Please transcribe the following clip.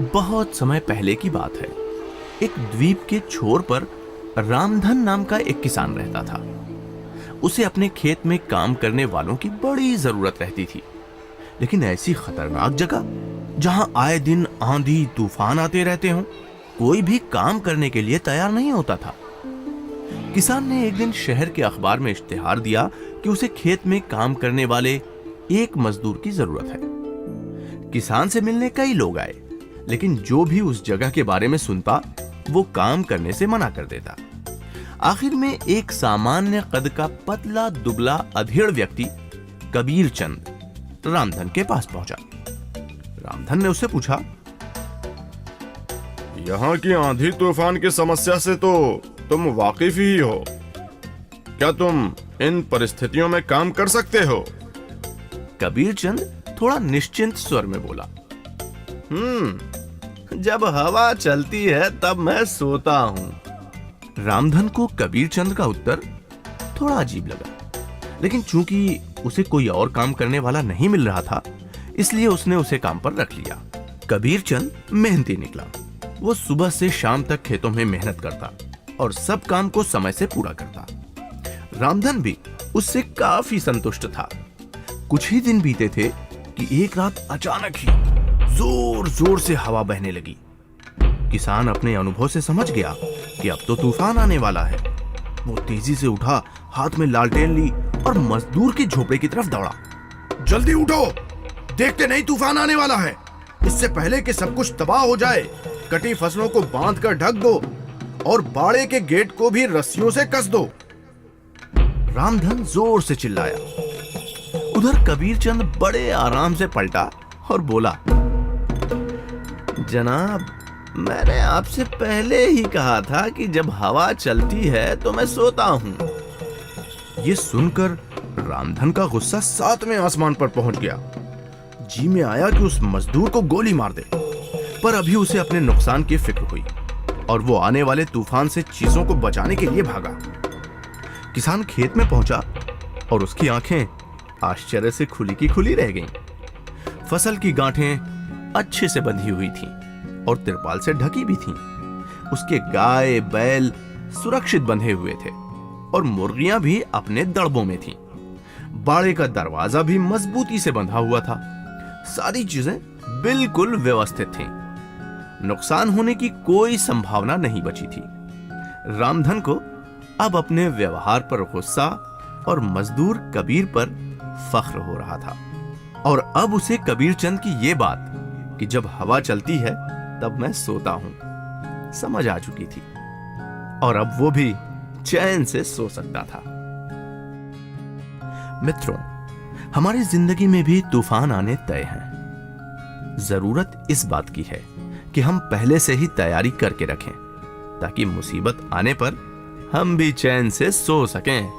बहुत समय पहले की बात है। एक द्वीप के छोर पर रामधन नाम का एक किसान रहता था। उसे अपने खेत में काम करने वालों की बड़ी जरूरत रहती थी, लेकिन ऐसी खतरनाक जगह जहां आए दिन आंधी तूफान आते रहते हों, कोई भी काम करने के लिए तैयार नहीं होता था। किसान ने एक दिन शहर के अखबार में इश्तिहार दिया कि उसे खेत में काम करने वाले एक मजदूर की जरूरत है। किसान से मिलने कई लोग आए, लेकिन जो भी उस जगह के बारे में सुनता वो काम करने से मना कर देता। आखिर में एक सामान्य कद का पतला दुबला अधेड़ व्यक्ति कबीर चंद रामधन के पास पहुंचा। रामधन ने उससे पूछा, यहाँ की आंधी तूफान की समस्या से तो तुम वाकिफ ही हो। क्या तुम इन परिस्थितियों में काम कर सकते हो? कबीर चंद थोड़ा निश्चिंत स्वर में बोला, जब हवा चलती है तब मैं सोता हूं। रामधन को कबीर चंद का उत्तर थोड़ा अजीब लगा, लेकिन चूंकि उसे कोई और काम करने वाला नहीं मिल रहा था, इसलिए उसने उसे काम पर रख लिया। कबीर चंद मेहनती निकला। वो सुबह से शाम तक खेतों में मेहनत करता और सब काम को समय से पूरा करता। रामधन भी उससे काफी संतुष्ट था। कुछ ही दिन बीते थे कि एक रात अचानक ही जोर जोर से हवा बहने लगी। किसान अपने अनुभव से समझ गया कि अब तो तूफान आने वाला है। वो तेजी से उठा, हाथ में लालटेन ली और मजदूर के झोपड़े की तरफ दौड़ा। जल्दी उठो, देखते नहीं तूफान आने वाला है। इससे पहले कि सब कुछ तबाह हो जाए, कटी फसलों को बांधकर ढक दो और बाड़े के गेट को भी रस्सियों से कस दो। रामधन जोर से चिल्लाया। उधर कबीर चंद बड़े आराम से पलटा और बोला, जनाब, मैंने आपसे पहले ही कहा था कि जब हवा चलती है तो मैं सोता हूं। ये सुनकर रामधन का गुस्सा 7वें आसमान पर पहुंच गया। जी में आया कि उस मजदूर को गोली मार दे, पर अभी उसे अपने नुकसान की फिक्र हुई और वो आने वाले तूफान से चीजों को बचाने के लिए भागा। किसान खेत में पहुंचा और उसकी आंखें आश्चर्य से खुली की खुली रह गईं। फसल की गांठें अच्छे से बंधी हुई थीं और तिरपाल से ढकी भी थीं। उसके गाय बैल सुरक्षित बंधे हुए थे और मुर्गियां भी अपने दड़बों में थीं। बाड़े का दरवाजा भी मजबूती से बंधा हुआ था। सारी चीजें बिल्कुल व्यवस्थित थीं। नुकसान होने की कोई संभावना नहीं बची थी। रामधन को अब अपने व्यवहार पर गुस्सा और मजदूर कबीर पर फख्र हो रहा था। और अब उसे कबीर चंद की ये बात कि जब हवा चलती है तब मैं सोता हूं समझ आ चुकी थी और अब वो भी चैन से सो सकता था। मित्रों, हमारी जिंदगी में भी तूफान आने तय हैं। जरूरत इस बात की है कि हम पहले से ही तैयारी करके रखें ताकि मुसीबत आने पर हम भी चैन से सो सकें।